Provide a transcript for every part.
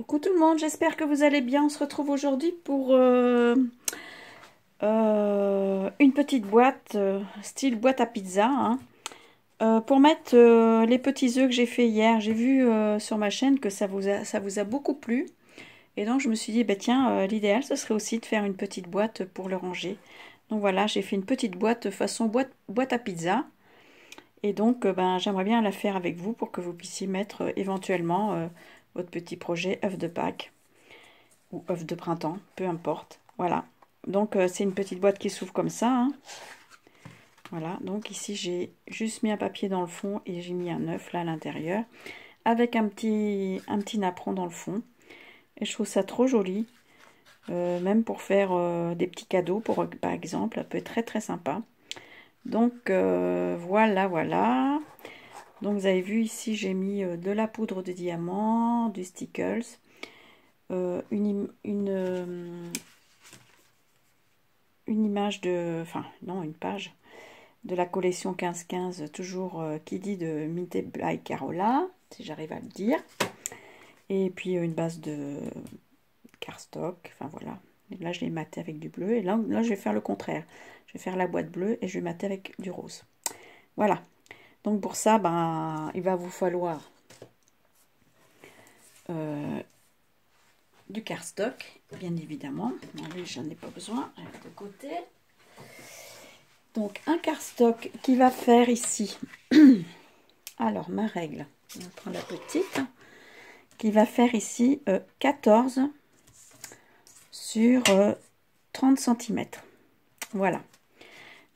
Coucou tout le monde, j'espère que vous allez bien. On se retrouve aujourd'hui pour une petite boîte, style boîte à pizza, hein, pour mettre les petits œufs que j'ai fait hier. J'ai vu sur ma chaîne que ça vous a beaucoup plu. Et donc je me suis dit, bah, tiens, l'idéal ce serait aussi de faire une petite boîte pour le ranger. Donc voilà, j'ai fait une petite boîte façon boîte à pizza. Et donc ben, j'aimerais bien la faire avec vous pour que vous puissiez mettre éventuellement votre petit projet œuf de Pâques ou œuf de printemps, peu importe. Voilà. Donc c'est une petite boîte qui s'ouvre comme ça, hein. Voilà. Donc ici j'ai juste mis un papier dans le fond et j'ai mis un œuf là à l'intérieur avec un petit napperon dans le fond. Et je trouve ça trop joli. Même pour faire des petits cadeaux, par exemple, ça peut être très très sympa. Donc voilà, voilà. Donc vous avez vu ici, j'ai mis de la poudre de diamant, du stickers, une image de, enfin non, une page de la collection 15-15, toujours qui dit de Minted by Carola, si j'arrive à le dire. Et puis une base de cardstock, enfin voilà. Et là je l'ai maté avec du bleu, et là je vais faire le contraire. Je vais faire la boîte bleue et je vais mater avec du rose. Voilà. Donc pour ça, ben, il va vous falloir du cardstock, bien évidemment. Bon, lui, j'en ai pas besoin, je vais de côté. Donc un cardstock qui va faire ici, alors ma règle, on va prendre la petite, qui va faire ici 14 sur 30 cm. Voilà.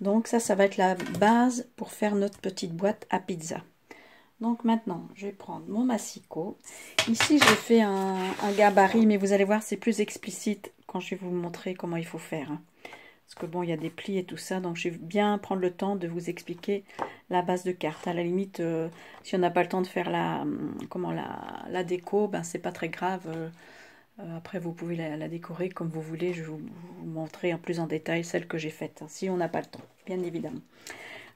Donc ça va être la base pour faire notre petite boîte à pizza. Donc maintenant, je vais prendre mon massicot. Ici, j'ai fait un gabarit, mais vous allez voir, c'est plus explicite quand je vais vous montrer comment il faut faire, hein. Parce que bon, il y a des plis et tout ça, donc je vais bien prendre le temps de vous expliquer la base de carte. À la limite, si on n'a pas le temps de faire la déco, ben c'est pas très grave. Après, vous pouvez la décorer comme vous voulez. Je vais vous montrer en plus en détail celle que j'ai faite, hein, si on n'a pas le temps, bien évidemment.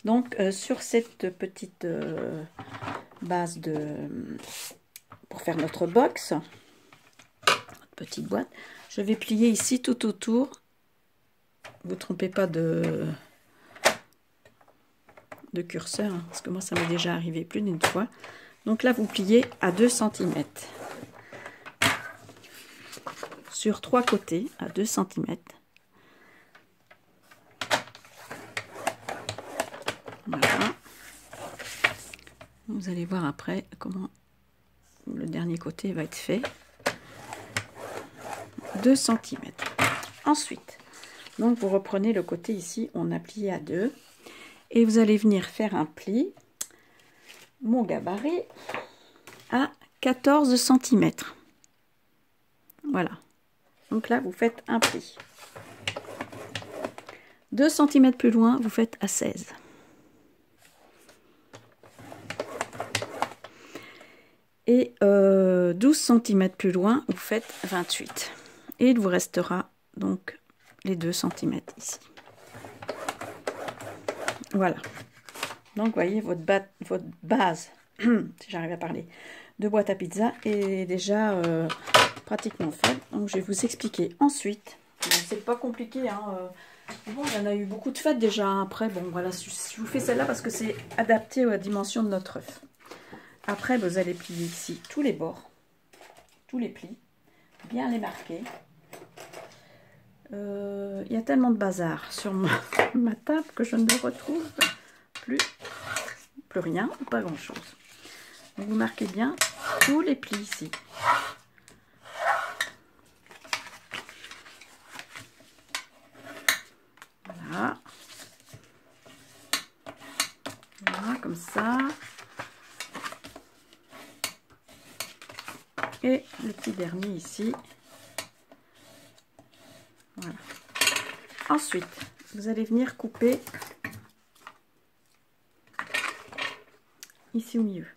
Donc, sur cette petite base pour faire notre box, notre petite boîte, je vais plier ici tout autour. Vous ne trompez pas de curseur, hein, parce que moi ça m'est déjà arrivé plus d'une fois. Donc là vous pliez à 2 cm sur 3 côtés à 2 cm. Voilà. Vous allez voir après comment le dernier côté va être fait. 2 cm. Ensuite, donc vous reprenez le côté ici, on a plié à 2. Et vous allez venir faire un pli, mon gabarit, à 14 cm. Voilà. Donc là, vous faites un pli. 2 cm plus loin, vous faites à 16. Et 12 cm plus loin, vous faites 28. Et il vous restera donc les 2 cm ici. Voilà. Donc, vous voyez, votre base, si j'arrive à parler, de boîte à pizza est déjà pratiquement faite. Donc, je vais vous expliquer ensuite. C'est pas compliqué, hein. Bon, il y en a eu beaucoup de fêtes déjà. Après, bon, voilà, je vous fais celle-là parce que c'est adapté à la dimension de notre œuf. Après, vous allez plier ici tous les bords, tous les plis, bien les marquer. Il y a tellement de bazar sur ma table que je ne retrouve plus rien ou pas grand chose. Donc vous marquez bien tous les plis ici. Voilà. Voilà, comme ça. Et le petit dernier ici. Voilà. Ensuite, vous allez venir couper ici au milieu.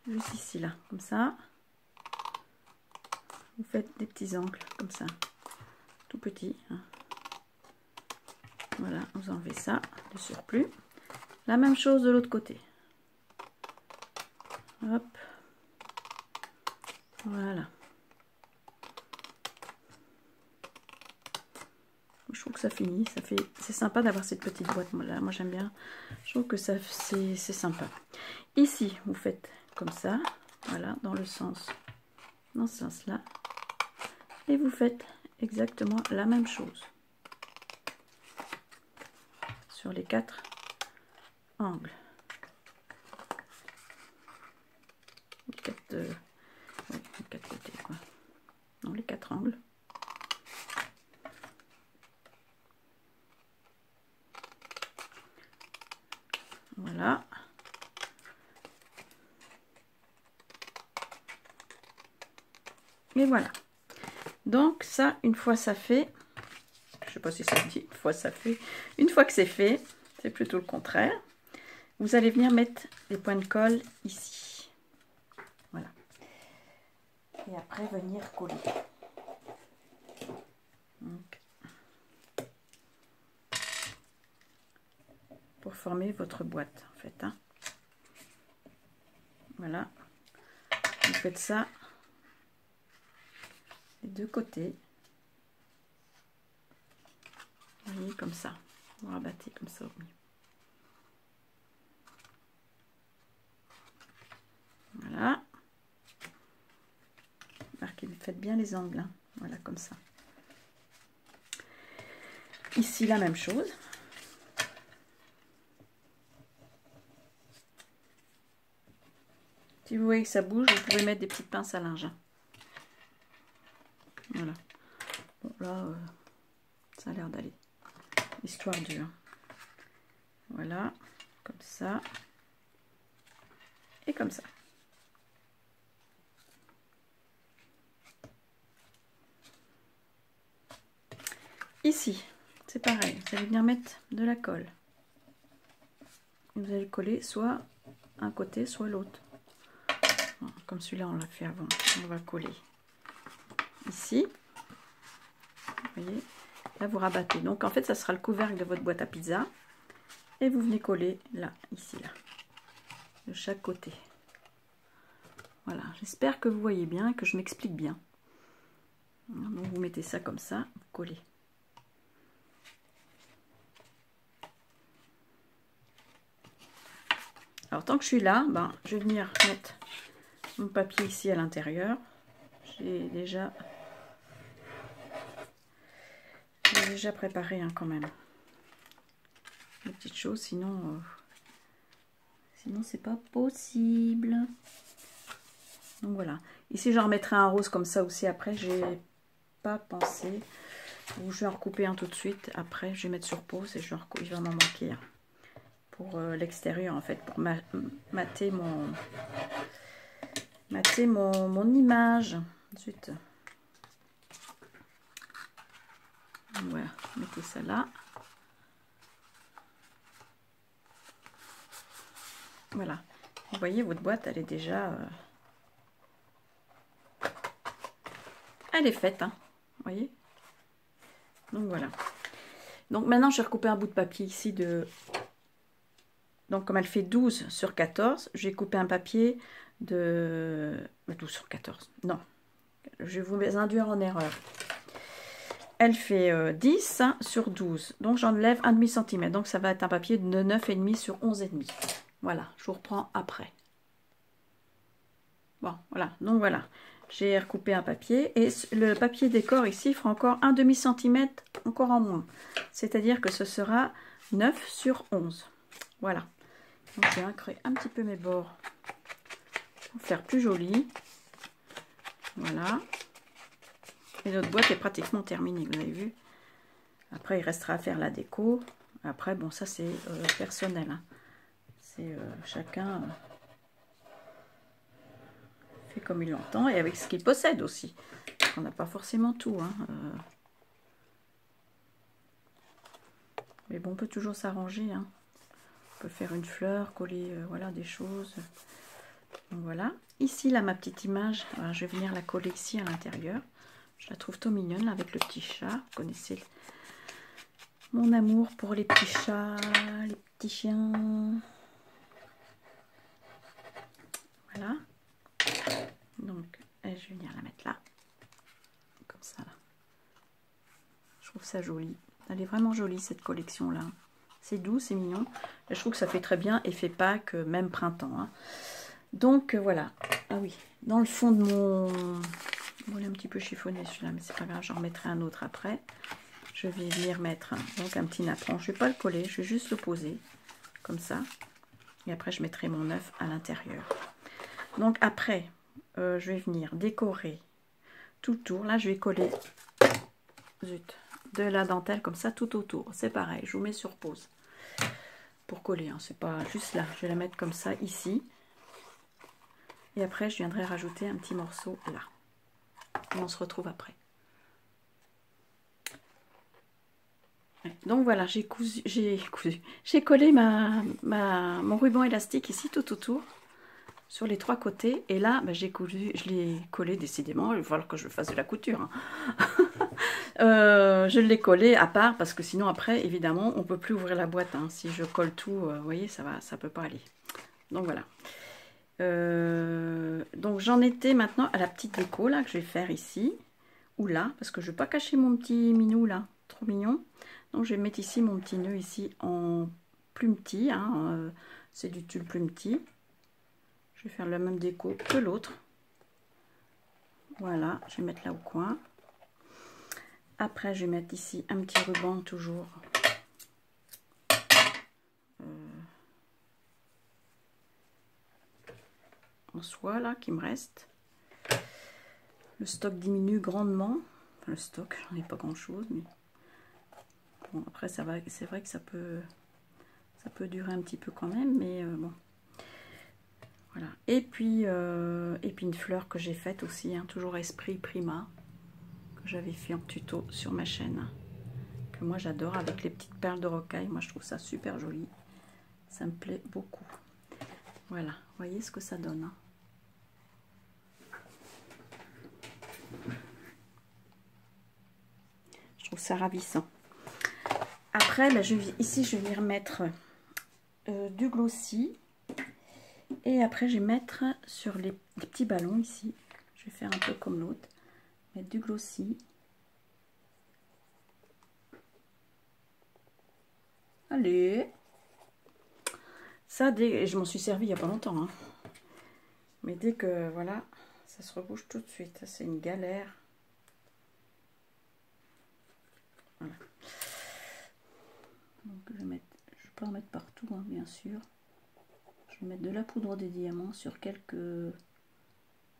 Juste ici, là, comme ça. Vous faites des petits angles, comme ça. Tout petit, hein. Voilà, vous enlevez ça, le surplus. La même chose de l'autre côté. Hop. Voilà. Je trouve que ça finit, c'est sympa d'avoir cette petite boîte là. Moi j'aime bien. Je trouve que ça c'est sympa. Ici, vous faites comme ça, voilà, dans ce sens-là, et vous faites exactement la même chose sur les 4 angles. Les 4 côtés, quoi. Non, les 4 angles. Voilà. Et voilà. Donc ça, une fois ça fait, je sais pas si ça se dit, une fois ça fait, une fois que c'est fait, c'est plutôt le contraire. Vous allez venir mettre les points de colle ici. Voilà. Et après venir coller. Donc, pour former votre boîte en fait. Hein. Voilà. Vous faites ça des deux côtés. Vous voyez, comme ça. Vous rabattez comme ça au milieu. Voilà. Marquez, faites bien les angles. Hein. Voilà, comme ça. Ici, la même chose. Si vous voyez que ça bouge, vous pouvez mettre des petites pinces à linge. Voilà. Bon, là, ça a l'air d'aller. Histoire dure. Voilà. Comme ça. Et comme ça. Ici, c'est pareil. Vous allez venir mettre de la colle. Vous allez coller soit un côté, soit l'autre. Comme celui-là, on l'a fait avant. On va coller ici. Vous voyez, là, vous rabattez. Donc, en fait, ça sera le couvercle de votre boîte à pizza. Et vous venez coller là, ici, là. De chaque côté. Voilà. J'espère que vous voyez bien, que je m'explique bien. Donc, vous mettez ça comme ça, vous collez. Alors, tant que je suis là, je vais venir mettre mon papier ici à l'intérieur. J'ai déjà préparé quand même des petites choses, sinon c'est pas possible. Donc voilà. Ici, j'en remettrai un rose comme ça aussi après. J'ai pas pensé. Ou je vais en recouper un tout de suite. Après, je vais mettre sur pause et il va m'en manquer un. Pour l'extérieur en fait, pour mater mon image. Ensuite, voilà, mettez ça là. Voilà, vous voyez votre boîte, elle est déjà, elle est faite, hein, vous voyez. Donc voilà. Donc maintenant, je vais recouper un bout de papier ici de. Donc, comme elle fait 12 sur 14, j'ai coupé un papier de 12 sur 14. Non, je vais vous induire en erreur. Elle fait 10 sur 12. Donc, j'enlève 1,5 cm. Donc, ça va être un papier de 9,5 sur 11,5. Voilà, je vous reprends après. Bon, voilà. Donc, voilà. J'ai recoupé un papier. Et le papier décor ici fera encore 1,5 cm encore en moins. C'est-à-dire que ce sera 9 sur 11. Voilà. Donc, je vais increr un petit peu mes bords pour faire plus joli. Voilà. Et notre boîte est pratiquement terminée, vous avez vu. Après, il restera à faire la déco. Après, bon, ça, c'est personnel. Hein. C'est chacun fait comme il l'entend et avec ce qu'il possède aussi. On n'a pas forcément tout. Hein. Mais bon, on peut toujours s'arranger. Hein. On peut faire une fleur, coller voilà, des choses. Donc voilà. Ici, là, ma petite image, alors, je vais venir la coller ici à l'intérieur. Je la trouve trop mignonne là, avec le petit chat. Vous connaissez mon amour pour les petits chats, les petits chiens. Voilà. Donc, je je vais venir la mettre là. Comme ça, là. Je trouve ça joli. Elle est vraiment jolie, cette collection-là. C'est doux, c'est mignon. Et je trouve que ça fait très bien effet Pâques, même printemps. Hein. Donc, voilà. Ah oui, dans le fond de mon... Bon, il est un petit peu chiffonné celui-là, mais c'est pas grave, j'en remettrai un autre après. Je vais venir mettre donc un petit napperon. Je ne vais pas le coller, je vais juste le poser, comme ça. Et après, je mettrai mon œuf à l'intérieur. Donc après, je vais venir décorer tout le tour. Là, je vais coller de la dentelle comme ça tout autour. C'est pareil, je vous mets sur pause pour coller. Hein. C'est pas juste là. Je vais la mettre comme ça ici. Et après, je viendrai rajouter un petit morceau là. Et on se retrouve après. Donc voilà, j'ai collé mon ruban élastique ici tout autour. Sur les 3 côtés, et là je l'ai collé décidément, il va falloir que je fasse de la couture. Hein. Je l'ai collé à part parce que sinon après évidemment on peut plus ouvrir la boîte. Hein. Si je colle tout, vous voyez, ça peut pas aller. Donc voilà. Donc j'en étais maintenant à la petite déco là que je vais faire ici ou là parce que je vais pas cacher mon petit minou là, trop mignon. Donc je vais mettre ici mon petit nœud ici en plus petit. Hein. C'est du tulle plus petit. Je vais faire la même déco que l'autre. Voilà, je vais mettre là au coin. Après, je vais mettre ici un petit ruban toujours. En soie, là, qui me reste. Le stock diminue grandement. Enfin, le stock, j'en ai pas grand-chose. Mais bon, après, ça va. C'est vrai que ça peut durer un petit peu quand même. Mais bon. Voilà. Et puis une fleur que j'ai faite aussi, hein, toujours Esprit Prima, que j'avais fait en tuto sur ma chaîne, que moi j'adore, avec les petites perles de rocaille. Moi je trouve ça super joli, ça me plaît beaucoup. Voilà, vous voyez ce que ça donne. Hein. Je trouve ça ravissant. Après, ben, ici je vais venir mettre du glossy. Et après, je vais mettre sur les petits ballons ici. Je vais faire un peu comme l'autre. Mettre du glossy. Allez. Ça, je m'en suis servi il n'y a pas longtemps. Hein. Mais dès que, voilà, ça se rebouche tout de suite. C'est une galère. Voilà. Donc, je vais pas en mettre partout, hein, bien sûr. Je vais mettre de la poudre de diamant sur quelques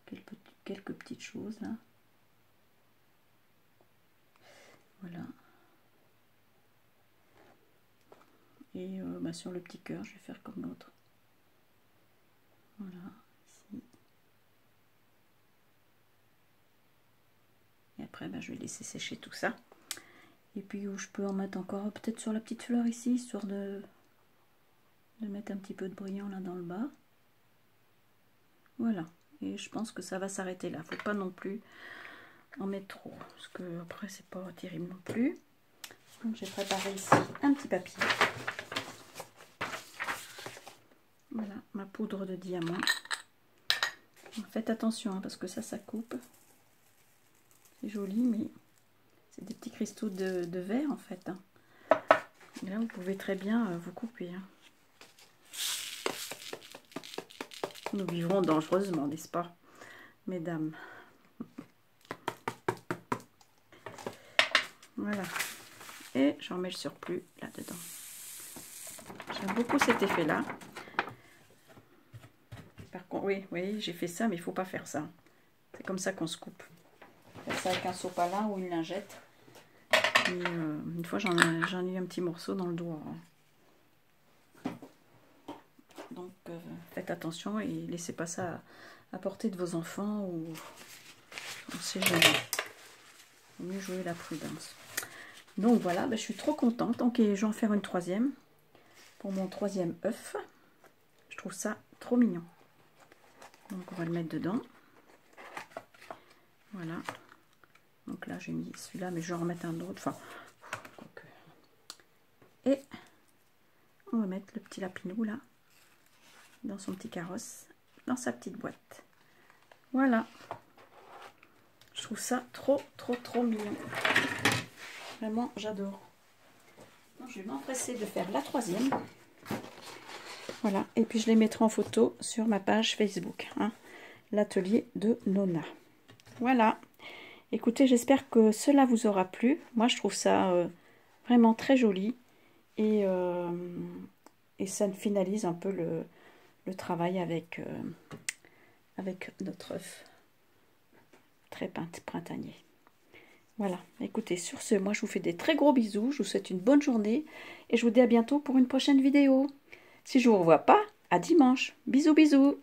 petites choses là. Voilà. Et sur le petit cœur, je vais faire comme l'autre. Voilà, ici. Et après, je vais laisser sécher tout ça. Et puis, je peux en mettre encore peut-être sur la petite fleur ici, histoire de mettre un petit peu de brillant là dans le bas. Voilà. Et je pense que ça va s'arrêter là. Faut pas non plus en mettre trop, parce que après c'est pas terrible non plus. Donc j'ai préparé ici un petit papier. Voilà, ma poudre de diamant. Faites attention hein, parce que ça coupe. C'est joli, mais c'est des petits cristaux de verre en fait. Hein. Et là vous pouvez très bien vous couper. Hein. Nous vivrons dangereusement, n'est-ce pas, mesdames? Voilà. Et j'en mets le surplus là-dedans. J'aime beaucoup cet effet-là. Par contre, oui, vous voyez, j'ai fait ça, mais il ne faut pas faire ça. C'est comme ça qu'on se coupe. Faire ça avec un sopalin ou une lingette. Et, une fois, j'en ai eu un petit morceau dans le doigt. Donc, faites attention et laissez pas ça à portée de vos enfants ou on sait jamais. Il vaut mieux jouer la prudence. Donc voilà, je suis trop contente. Donc, je vais en faire une troisième pour mon troisième œuf. Je trouve ça trop mignon. Donc, on va le mettre dedans. Voilà. Donc là, j'ai mis celui-là, mais je vais en remettre un autre. Enfin, et on va mettre le petit lapinou là, dans son petit carrosse, dans sa petite boîte. Voilà. trouve ça trop mignon. Vraiment, j'adore. Je vais m'empresser de faire la troisième. Voilà, et puis je les mettrai en photo sur ma page Facebook, hein, l'atelier de Nona. Voilà. Écoutez, j'espère que cela vous aura plu. Moi, je trouve ça vraiment très joli. Et ça finalise un peu le travail avec notre œuf très printanier. Voilà, écoutez, sur ce, moi je vous fais des très gros bisous, je vous souhaite une bonne journée et je vous dis à bientôt pour une prochaine vidéo. Si je ne vous revois pas, à dimanche. Bisous, bisous.